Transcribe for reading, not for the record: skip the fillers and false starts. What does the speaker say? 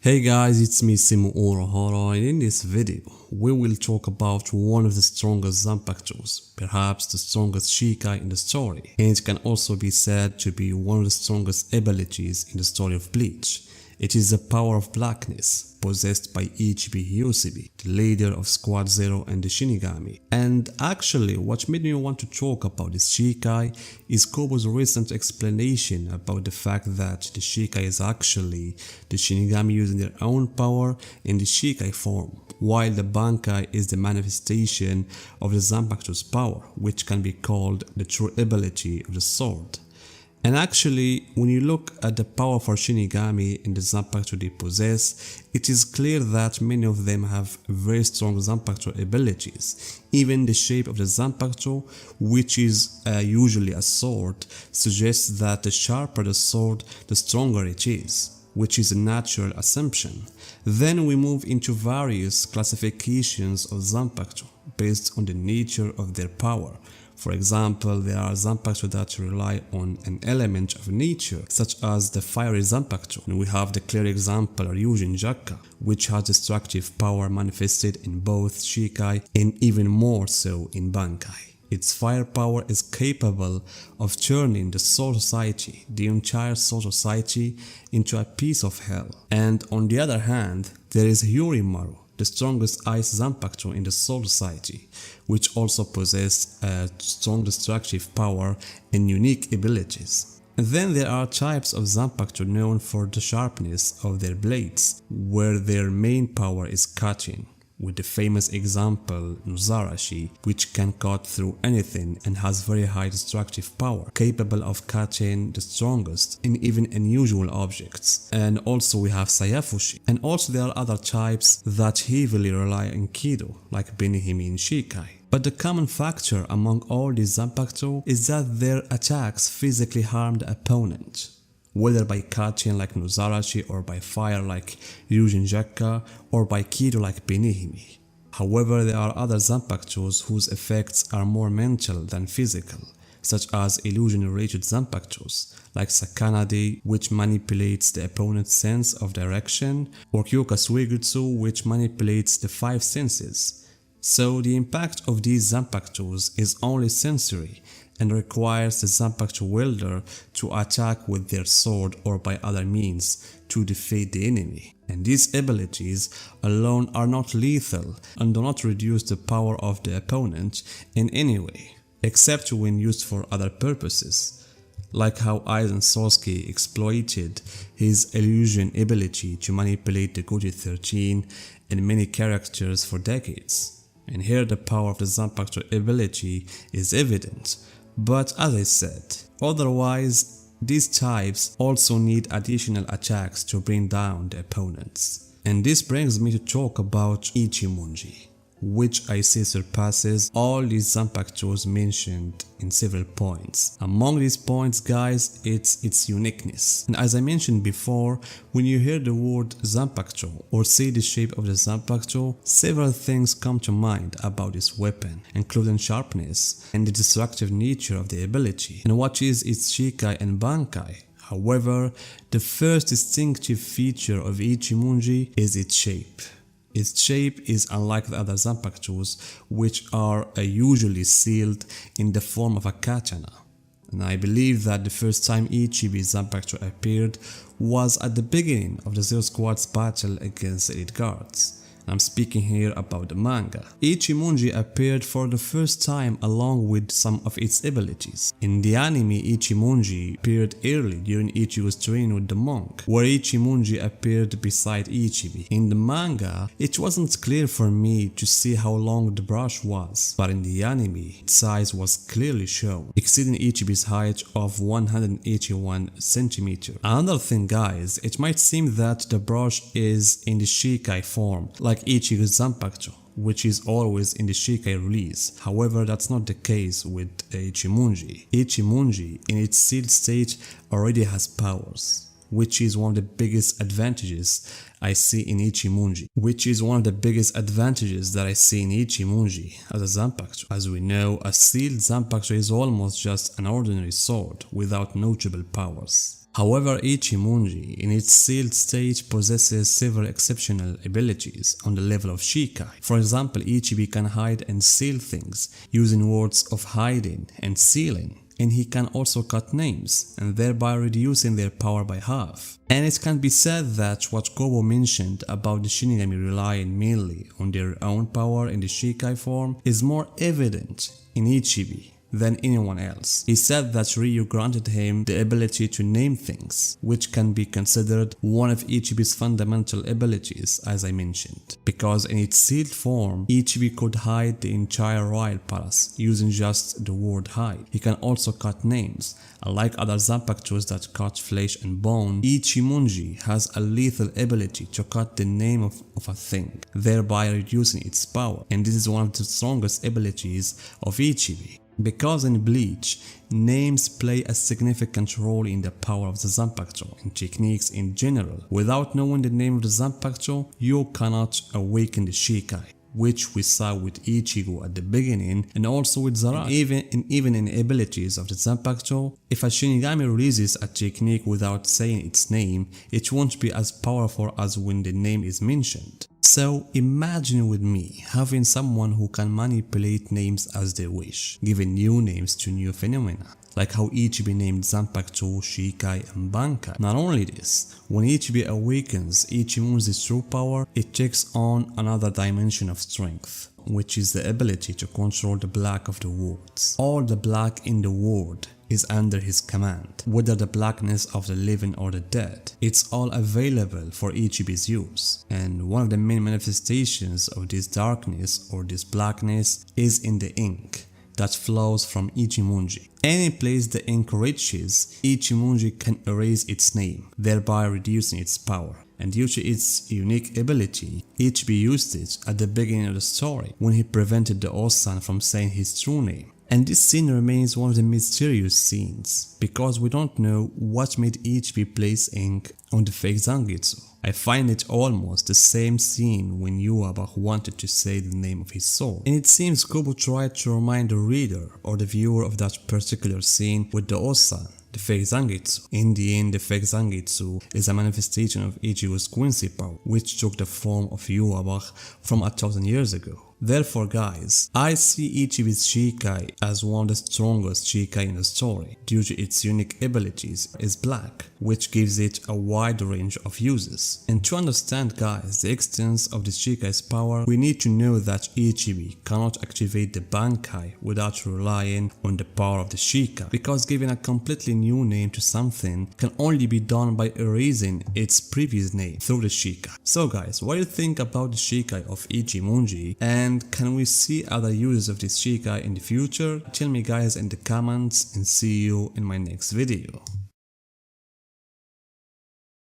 Hey guys, it's me Simo Orohara, and in this video we will talk about one of the strongest Zanpakutos, perhaps the strongest Shikai in the story, and it can also be said to be one of the strongest abilities in the story of Bleach. It is the power of blackness, possessed by Ichigo Hyoshibi, the leader of Squad Zero and the Shinigami. And actually, what made me want to talk about this Shikai is Kobo's recent explanation about the fact that the Shikai is actually the Shinigami using their own power in the Shikai form, while the Bankai is the manifestation of the Zanpakuto's power, which can be called the true ability of the sword. And actually, when you look at the power for Shinigami in the Zanpakuto they possess, it is clear that many of them have very strong Zanpakuto abilities. Even the shape of the Zanpakuto, which is usually a sword, suggests that the sharper the sword, the stronger it is, which is a natural assumption. Then we move into various classifications of Zanpakuto based on the nature of their power. For example, there are Zanpakuto that rely on an element of nature, such as the fiery Zanpakuto. And we have the clear example Ryujin-Jakka, which has destructive power manifested in both Shikai and even more so in Bankai. Its firepower is capable of turning the Soul Society, the entire Soul Society, into a piece of hell. And on the other hand, there is Hyorimaru, the strongest ice Zanpakuto in the Soul Society, which also possesses a strong destructive power and unique abilities. And then there are types of Zanpakuto known for the sharpness of their blades, where their main power is cutting, with the famous example Nuzarashi, which can cut through anything and has very high destructive power, capable of cutting the strongest and even unusual objects. And also we have Sayafushi. And also there are other types that heavily rely on Kido, like Benihime and Shikai. But the common factor among all these Zanpakuto is that their attacks physically harm the opponent, whether by cutting like Nuzarashi or by fire like Ryujin-Jakka or by Kido like Benihime. However, there are other Zanpakutos whose effects are more mental than physical, such as illusion-related Zanpakutos like Sakanade, which manipulates the opponent's sense of direction, or Kyoka Suigetsu, which manipulates the five senses. So the impact of these Zanpakutos is only sensory and requires the Zanpakuto wielder to attack with their sword or by other means to defeat the enemy. And these abilities alone are not lethal and do not reduce the power of the opponent in any way, except when used for other purposes, like how Aizen Sasuke exploited his illusion ability to manipulate the Goji 13 and many characters for decades. And here the power of the Zanpakuto ability is evident. But as I said, otherwise, these types also need additional attacks to bring down the opponents. And this brings me to talk about Ichimonji, which I say surpasses all these Zanpakutos mentioned in several points. Among these points, guys, it's its uniqueness. And as I mentioned before, when you hear the word Zanpakuto or see the shape of the Zanpakuto, several things come to mind about this weapon, including sharpness and the destructive nature of the ability, and what is its Shikai and Bankai. However, the first distinctive feature of Ichimonji is its shape. Its shape is unlike the other Zanpakutos, which are usually sealed in the form of a katana. And I believe that the first time Ichibi Zanpakuto appeared was at the beginning of the Zero Squad's battle against the Elite Guards. I'm speaking here about the manga. Ichimonji appeared for the first time along with some of its abilities. In the anime, Ichimonji appeared early during Ichigo's training with the monk, where Ichimonji appeared beside Ichibi. In the manga, it wasn't clear for me to see how long the brush was, but in the anime, its size was clearly shown, exceeding Ichibi's height of 181 cm. Another thing, guys, it might seem that the brush is in the Shikai form, like Ichigo's Zanpakuto, which is always in the Shikai release. However, that's not the case with Ichimonji. Ichimonji, in its sealed state, already has powers, which is one of the biggest advantages I see in Ichimonji. As a Zanpakuto. As we know, a sealed Zanpakuto is almost just an ordinary sword without notable powers. However, Ichimonji in its sealed state possesses several exceptional abilities on the level of Shikai. For example, Ichibi can hide and seal things using words of hiding and sealing, and he can also cut names and thereby reducing their power by half. And it can be said that what Kobo mentioned about the Shinigami relying mainly on their own power in the Shikai form is more evident in Ichibi than anyone else. He said that Ryu granted him the ability to name things, which can be considered one of Ichibi's fundamental abilities, as I mentioned, because in its sealed form, Ichibi could hide the entire royal palace using just the word hide. He can also cut names. Unlike other Zanpakutos that cut flesh and bone, Ichimonji has a lethal ability to cut the name of a thing, thereby reducing its power, and this is one of the strongest abilities of Ichibi. Because in Bleach, names play a significant role in the power of the Zanpakuto and techniques in general. Without knowing the name of the Zanpakuto, you cannot awaken the Shikai, which we saw with Ichigo at the beginning and also with Zaraki. Even in abilities of the Zanpakuto, if a Shinigami releases a technique without saying its name, it won't be as powerful as when the name is mentioned. So imagine with me having someone who can manipulate names as they wish, giving new names to new phenomena, like how Ichibi named Zampokuto, Shikai and Bankai. Not only this, when Ichibi awakens Ichimonji's true power, it takes on another dimension of strength, which is the ability to control the black of the worlds. All the black in the world is under his command, whether the blackness of the living or the dead. It's all available for Ichibi's use, and one of the main manifestations of this darkness or this blackness is in the ink that flows from Ichimonji. Any place the ink reaches, Ichimonji can erase its name, thereby reducing its power. And due to its unique ability, Ichibi used it at the beginning of the story when he prevented the Osan from saying his true name. And this scene remains one of the mysterious scenes, because we don't know what made Ichibi place ink on the fake Zangetsu. I find it almost the same scene when Yuaba wanted to say the name of his sword. And it seems Kobo tried to remind the reader or the viewer of that particular scene with the Osan, the fake Zangetsu. In the end, the fake Zangetsu is a manifestation of Ichigo's Quincy power, which took the form of Yuaba from 1,000 years ago. Therefore guys, I see Ichibi's Shikai as one of the strongest Shikai in the story, due to its unique abilities is black, which gives it a wide range of uses. And to understand guys the extent of the Shikai's power, we need to know that Ichibi cannot activate the Bankai without relying on the power of the Shikai, because giving a completely new name to something can only be done by erasing its previous name through the Shikai. So guys, what do you think about the Shikai of Ichimonji, and can we see other uses of this Shikai in the future? Tell me guys in the comments, and see you in my next video.